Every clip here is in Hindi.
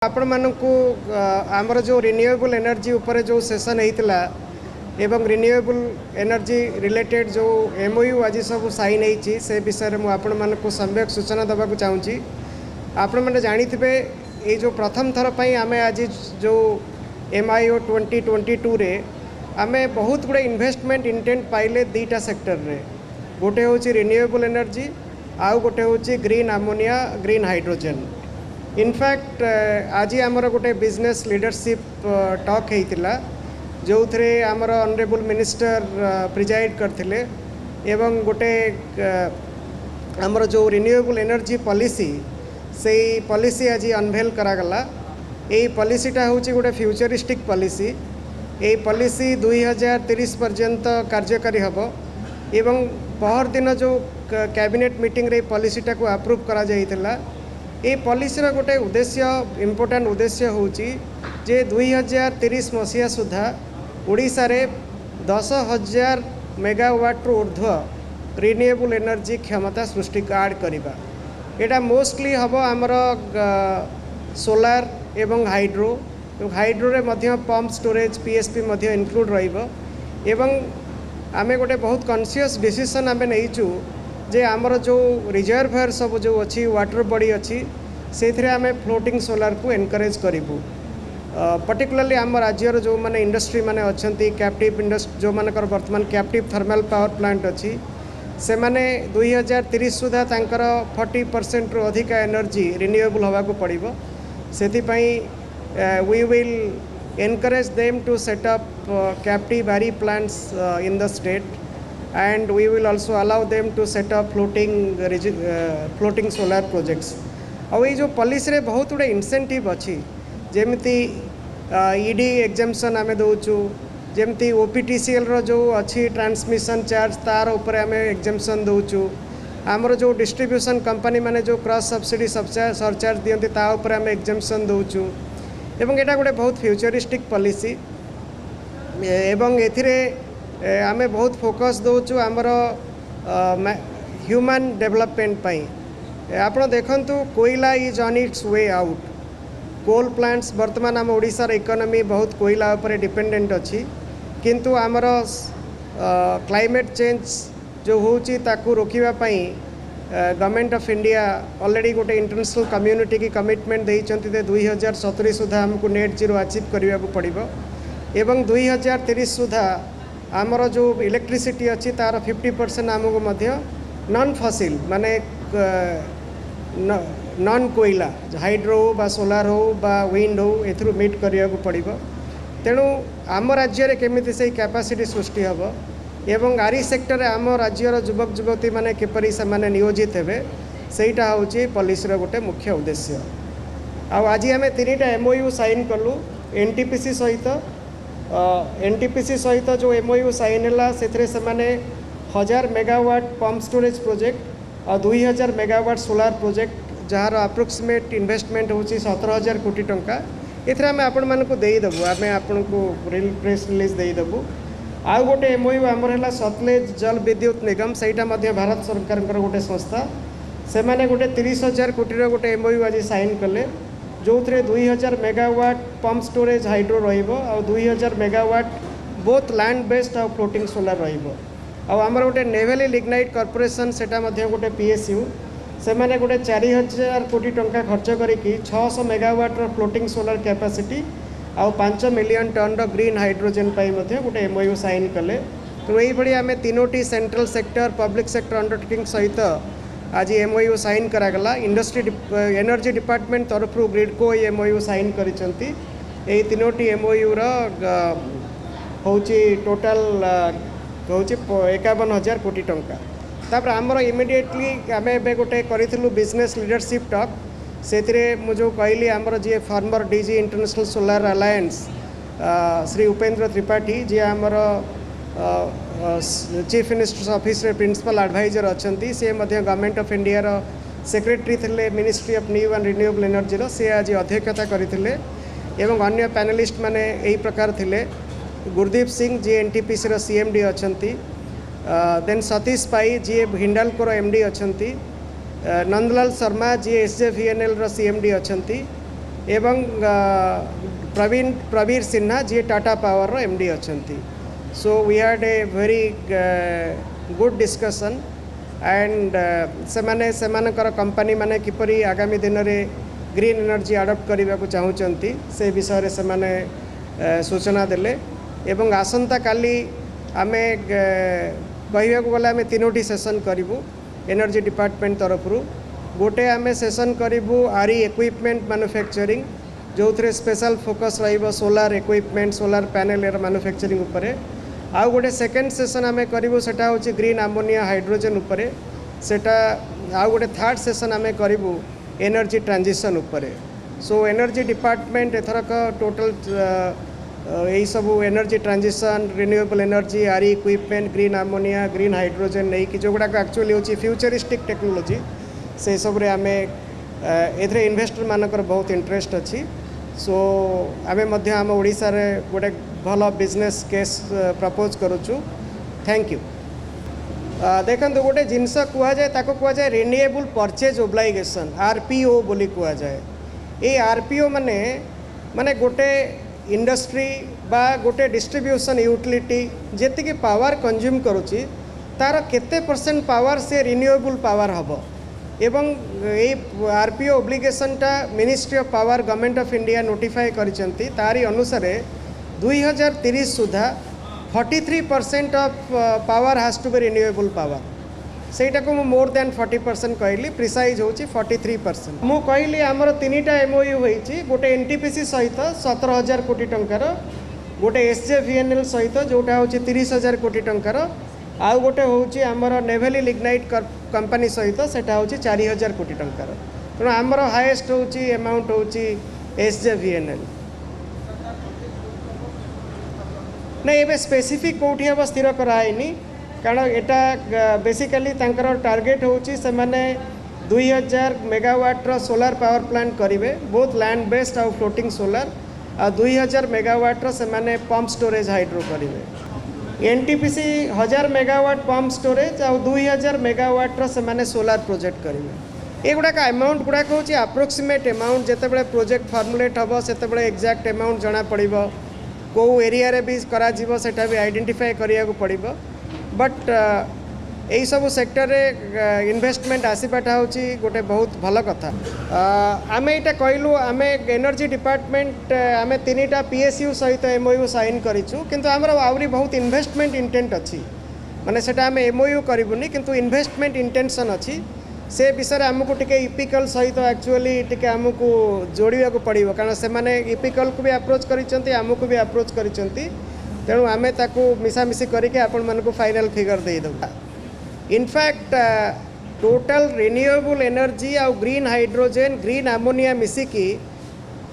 आपण मानकु आमर जो रिन्यूएबल एनर्जी ऊपर जो सेशन होता एवं रिन्यूएबल एनर्जी रिलेटेड जो एमओयू आज सब साइन होती से विषय में आपण मानकु सम्यक सूचना देवाक चाहूँगी। आपण मैंने जानिथे ये जो प्रथम थर पर आम आज जो MIO 2022 रे आमे बहुत गुड़े इन्वेस्टमेंट इंटेंट पाइले दीटा सेक्टर रे गोटे हूँ रिन्यूएबल एनर्जी आउ गोटे हूँ green ammonia green hydrogen. In fact आज आमर गोटे बिजनेस लीडरशिप टॉक होता जो थे आमर ऑनरेबल मिनिस्टर प्रिजाइड करथिले एवं गोटे आमर जो रिन्यूएबल एनर्जी पॉलिसी से पॉलिसी आज अनवेल करागला। यही पॉलिसीटा हूँ गोटे फ्यूचरिस्टिक पॉलिसी। यही पॉलिसी 2030 पर्यंत कार्यकारी हब एवं पहर दिन जो कैबिनेट मीटिंग रे पॉलिसीटा को अप्रूव करा जाइथिला। ये पॉलिसी गोटे उद्देश्य इम्पोर्टाट उद्देश्य हूँ जे 2030 मसीहा सुधा ओडिशा रे 10,000 मेगावाट रु ऊर्ध्व रिन्यूएबल एनर्जी क्षमता सृष्टि ऐड करवा। यहाँ मोस्टली हम आमर सोलार एवं हाइड्रो रे मध्य पंप स्टोरेज PSP मध्य इनक्लूड एवं आमे गोटे बहुत कॉन्शियस डिसीजन आमे नहींचु जे आमर जो रिजर्वायर सब जो अच्छी वाटर बॉडी अच्छी से आमे फ्लोटिंग सोलार को एनकरेज करूँ। पर्टिकुलरली आम राज्यर जो माने इंडस्ट्री माने अच्छी कैप्टिव इंडस्ट्री जो मानकर वर्तमान कैप्टिव थर्मल पावर प्लांट अच्छी से माने 2030 सुधा तांकर 40% रु अधिक एनर्जी रिन्यूएबल होगा को पड़िबो। सेथिपाई we will encourage them to set up captive RE plants in the state, and we will also allow them to set up floating solar projects. और ये जो पॉलिसी रे बहुत गुड़े इंसेंटिव अच्छी जेमती ED एग्जामिशन आमे दौचु जेमती OPTCL रो जो अच्छी ट्रांसमिशन चार्ज तार ऊपर आमे एग्जामिशन दौचु। आमर जो डिस्ट्रीब्यूशन कंपनी माने जो क्रॉस सब्सिडी सरचार्ज दियंती ता ऊपर आमे एग्जामिशन दौचु एवं एटा गोटे बहुत फ्यूचरिस्टिक पॉलिसी एवं एथिरे आमे बहुत फोकस दौचु आमर ह्यूमन डेवलपमेंट पाई। आपण देखंतु कोयला is on its way out. Coal plants वर्तमान आम ओडिशार इकोनॉमी बहुत कोयला उपरे डिपेंडेंट अच्छी किंतु आमर क्लाइमेट चेंज जो होची ताकू रोकिबा पाई गवर्नमेंट ऑफ इंडिया ऑलरेडी गोटे इंटरनेशनल कम्युनिटी की कमिटमेंट देइचंती 2070 सुधा हमको नेट जीरो अचीव करने को पड़िबो एवं 2030 सुधा आमर जो इलेक्ट्रिसिटी अच्छी तार 50% आमको मध्य नॉन फसिल माने नॉन कोयला हाइड्रो बा सोलार हो बा विंड हो एथरू मीट करने को पड़िबो। तेणु आम राज्य रे केमिति से कैपेसिटी सृष्टि हबो एवं आरी सेक्टर आम राज्यर युवक युवती माने किपरि से माने नियोजित हेबे सेटा होची पॉलिसी गोटे मुख्य उद्देश्य। आज आम 3टा MOU साइन कलु NTPC सहित NTPC सहित जो MOU साइन है से माने 1000 मेगावाट पंप स्टोरेज प्रोजेक्ट और 2000 megawatt solar project jar approximate investment होची 17,000 कोटी टंका। एथरे आम आपण मानकु देइदबु आम आपण को प्रेस रिलीज देइदबु। आउ गोटे MOU आमर है सतलेज जल विद्युत निगम सहीटा भारत सरकार गोटे संस्था से माने गोटे 30,000 कोटी गोटे MOU आज साइन कले जो थे 2000 मेगावाट पंप स्टोरेज हाइड्रो रहिबो और 2000 मेगावाट बोथ लैंड बेस्ड और फ्लोटिंग सोलार रहिबो। और आमर गोटे नेवली लिग्नाइट कॉर्पोरेशन सेटा गोटे PSU से माने गोटे 4,000 कोटी टंका खर्च करिकी 600 मेगावाट फ्लोटिंग सोलार कैपेसिटी आउ 5 मिलियन टन ग्रीन हाइड्रोजेन पाई गोटे MOU साइन कले। तो यही आम 3टी central sector public sector undertaking सहित आज MOU साइन करागला। इंडस्ट्री एनर्जी डिपार्टमेंट तरफ ग्रिडको MOU साइन करिसेंती। यही 3टी MOU होची टोटल होची 51,000 कोटी टंका। तापर आमर इमिडिएटली आम ए गोटे करूँ बिजनेस लीडरशिप टॉक से मुझे कहली आमर जी former DG international solar alliance Shri Upendra Tripathi ji आमर चीफ मिनिस्टर्स ऑफिस रे प्रिंसिपल एडवाइजर अच्छा सी गवर्नमेंट ऑफ इंडिया रो सेक्रेटरी थे ministry of new and renewable energy रो सी आज अध्यक्षता करते एवं अन्य पैनलिस्ट माने यही प्रकार थे गुरदीप सिंह जी NTPC रो CMD अच्छा देन सतीश पाई जी हिंडाल्को रो MD अच्छा नंदलाल शर्मा जी SJVNL रो CMD अच्छा एवं प्रवीर सिन्हा जी टाटा पावर एमडी अछंती. So we had a very good discussion and सेमानकर कंपनी माने किपरि आगामी दिन में ग्रीन एनर्जी अडॉप्ट करने को चाहूँगी से विषय से माने सूचना देले एवं आसंता काली आमे कहवा गले आम तीनोटी सेसन करूँ एनर्जी डिपार्टमेंट तरफ गोटे आम सेसन करूँ आरी इक्विपमेंट मैन्युफैक्चरिंग जो थे स्पेशल फोकस रहिबो solar equipment solar panel manufacturing उपरे आउ गोटे सेकेंड सेसन आम करूँ सेटा होची ग्रीन अमोनिया हाइड्रोजन उपरे सेटा आउ गोटे थर्ड सेसन आम करूँ एनर्जी ट्रांजिशन उपरे. सो एनर्जी डिपार्टमेंट एथरक टोटल यही सब एनर्जी ट्रांजिशन रिन्यूएबल एनर्जी आरी equipment green ammonia green hydrogen नहीं कि जो गुड़ाक एक्चुअली होची फ्यूचरिस्टिक टेक्नोलोजी से सब रे आमे एथरे इन्वेस्टर मानकर बहुत इंटरेस्ट अच्छी. सो आमे मध्य आम ओडिशा रे गोटे भल बिजनेस केस प्रपोज करूछु. Thank you. देखो गोटे जिनस कहुए ताको कहुए रिन्यूएबल परचेज ओब्लाइगेशन आरपीओ बोली कहुए. ये आरपीओ माने माने गोटे इंडस्ट्री बा गोटे डिस्ट्रीब्यूशन यूटिलिटी जेतिकी पावर कंज्यूम करुच्ची तार केते परसेंट पावर से रिन्यूएबल पावर हम एवं ये आरपीओ ओब्लिगेशनटा ministry of power government of India notify करिसेंती. तारी अनुसार 2030 सुधा 43% of power has to be renewable power. सेटा को मोर देन 40% कहली प्रिसाइज होची 43%. मु कहली आमर तीनटा एमओयू होईची गोटे एनटीपीसी सहित 17,000 कोटी टंकार गोटे एसजेवीएनएल सहित जोटा होची 30,000 कोटी टंकार आउ गोटे होची आमर नेवेली लिग्नाइट कंपनी सहित सेटा होची 4,000 कोटी टंकार. तेणु आमर हाईएस्ट होची अमाउंट होची एसजेवीएनएल. नहीं एवं स्पेसिफिक कौटी हम स्थिर कराइनी कारण एटा बेसिकली तांकर टार्गेट होची से माने 2000 मेगावाट सोलार पावर प्लांट करेंगे बोथ लैंड बेस्ड आउ फ्लोटिंग सोलार आ 2000 मेगावाट से माने पंप स्टोरेज हाइड्रो करेंगे. एनटीपीसी 1000 मेगावाट पंप स्टोरेज आ 2000 मेगावाट से माने सोलार प्रोजेक्ट करेंगे. ये गुड़ाक अमाउंट गुड़ाक होची अप्रोक्सीमेट अमाउंट जितेबाला प्रोजेक्ट फॉर्मुलेट हम से एक्जाक्ट अमाउंट जना पड़ो कौ एरिया रे भी करा जीवो सेटा भी आइडेंटिफाई करिया को पड़िबो. बट यही सब सेक्टर रे इन्वेस्टमेंट आसवाटा होची गोटे बहुत भल कथा. आम यहाँ कहलु आम एनर्जी डिपार्टमेंट आम 3टा पीएसयू सहित एमओयू साइन करूँ किंतु आमर आहरी बहुत इन्वेस्टमेंट इंटेंट अच्छी माने सेटा आम एमओयू करूनी किंतु इन्वेस्टमेंट इंटेंशन अच्छी. से विषय आमको टिके इपिकल सहित एक्चुअली टिके आमको जोड़िया को पड़ो कारण से माने इपिकल को भी अप्रोच करिसेंती आमको भी अप्रोच करिसेंती. तेणु आम ताकू मिसामिशी करके आपण मानकु फाइनल फिगर दे दबा. इनफैक्ट टोटल रिन्यूएबल एनर्जी आ ग्रीन हाइड्रोजन ग्रीन अमोनिया मिसिकी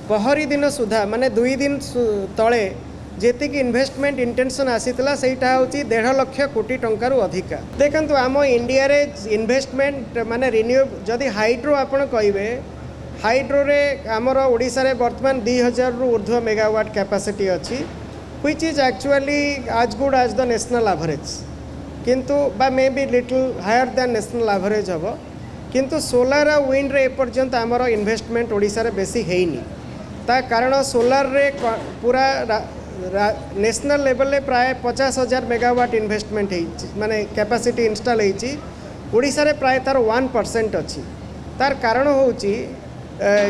पहरी दिन सुधा माने 2 दिन तले जेतिक इन्वेस्टमेंट इंटेंशन आसीला सेटा होची 1.5 लाख कोटी टंकार अधिका. देखंतु आम इंडिया रे इन्वेस्टमेंट माने रिन्यूएबल जदि हाइड्रो आपण कहबे हाइड्रो रे आमर ओडिसा रे वर्तमान 2000 रु ऊर्ध्व मेगावाट कैपेसिटी अच्छी व्हिच इज एक्चुअली आज good as the national average किंतु बा may be little higher than national average हम किंतु सोलार आ विंड रे एपर्यंत आमर इन्वेस्टमेंट ओडिसा रे बेसी हेइनी. ता कारण सोलार रे पूरा नेशनल लेवल ले प्राय 50,000 मेगावाट इन्वेस्टमेंट माने कैपेसिटी इंस्टॉल होती ओडिशा रे प्राय तार 1% अच्छी. तार कारण होची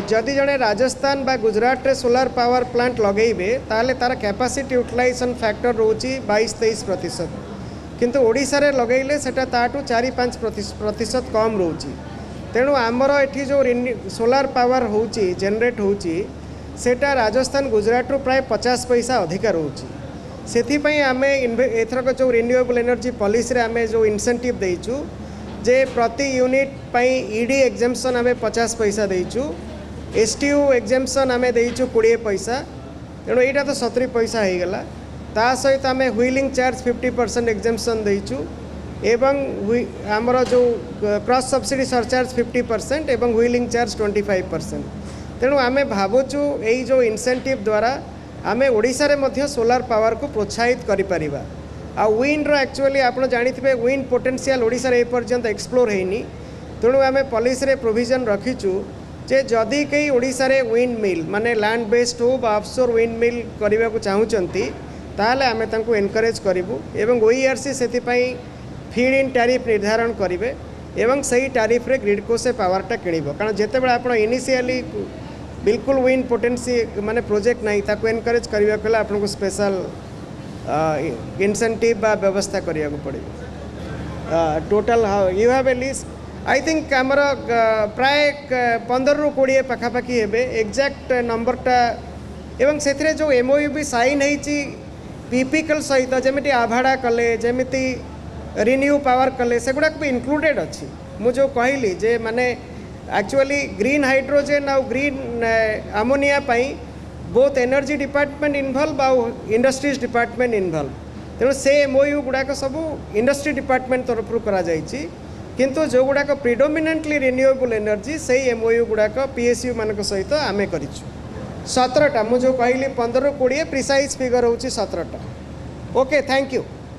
जदि जड़े राजस्थान बा गुजरात रे सोलार पावर प्लांट लगेबे ताले तार कैपेसिटी यूटिलाइजेशन फैक्टर रोची 22-23% किंतु ओडिशा रे लगेले सेटा ताटू 4-5% कम रोची. तेणु आमर एठी जो सोलार पावर होची जनरेट होची सेटा राजस्थान गुजरात रू प्राय 50 पैसा अधिका रोची. से आम एथरक जो रिन्यूएबल एनर्जी पॉलिसी रे आम जो इनसेंटिव देइचु जे प्रति यूनिट पाई ईडी एग्जाम्पशन आम 50 पैसा देइचु एसटीयू एग्जाम्पशन आम देइचु 20 पैसा. तेणु यहाँ तो 70 पैसा हो गला. ता सहित आम व्हीलिंग चार्ज 50% एग्जाम्पशन देइचु एवं आमर जो क्रॉस सब्सिडी सरचार्ज 50% एवं व्हीलिंग चार्ज 25%. तेणु आम भावुचु यही जो इनसेंटिव द्वारा आम ओडिशा रे मध्य सोलार पावर को प्रोत्साहित करिपरिबा. आ विंड रो एक्चुअली आप जानिथिबे विंड पोटेंशियल ओडिशा रे एपर्यंत एक्सप्लोर हेनी. तेणु आम पॉलिसी रे प्रोविजन रखीचु जे जदि कई ओडिशा रे विंड मिल माने लैंड बेस्ड हो बा ऑफशोर विंड मिल करने को चाहूँगी ताहले आमे तांको एनकरेज करिवु एवं ओईआरसी सेति पई फीड इन टैरिफ निर्धारण करेंगे एवं सही टैरिफ रे ग्रिडको से पावरटा किणिबो कारण जेते बेला आपण इनिशियली बिल्कुल विंड पोटेंसी माने प्रोजेक्ट नहीं ताको एनकरेज करबा कला आपन को स्पेशल इंसेंटिव बा व्यवस्था करिया को पड़िबो total you have a list I think आमर प्राय 15 रु 20 पाखापाखि हेबे एग्जैक्ट नंबरटा एवं से जो एमओयू भी साइन होती पीपीकल सहित जमी आभाड़ा कले जमी रिन्यू पावर कले से गुड़ाक भी इंक्लूडेड अच्छी मुझे कहली जे माने एक्चुअली ग्रीन हाइड्रोजेन आउ green ammonia both energy department involve आउ इंडस्ट्रीज डिपार्टमेंट इनवॉल्व तेणु से एमओयू गुड़ाक सब इंडस्ट्री डिपार्टमेंट तरफ करा किंतु जो गुड़ाक प्रिडोमिनेंटली रिन्यूएबल एनर्जी से एमओयू गुड़ाक पीएसयू मान सहित आम करिछु 17टा मुझे कहली 15 ରୁ 20 प्रिसाइज फिगर हूँ 17टा ओके थैंक यू।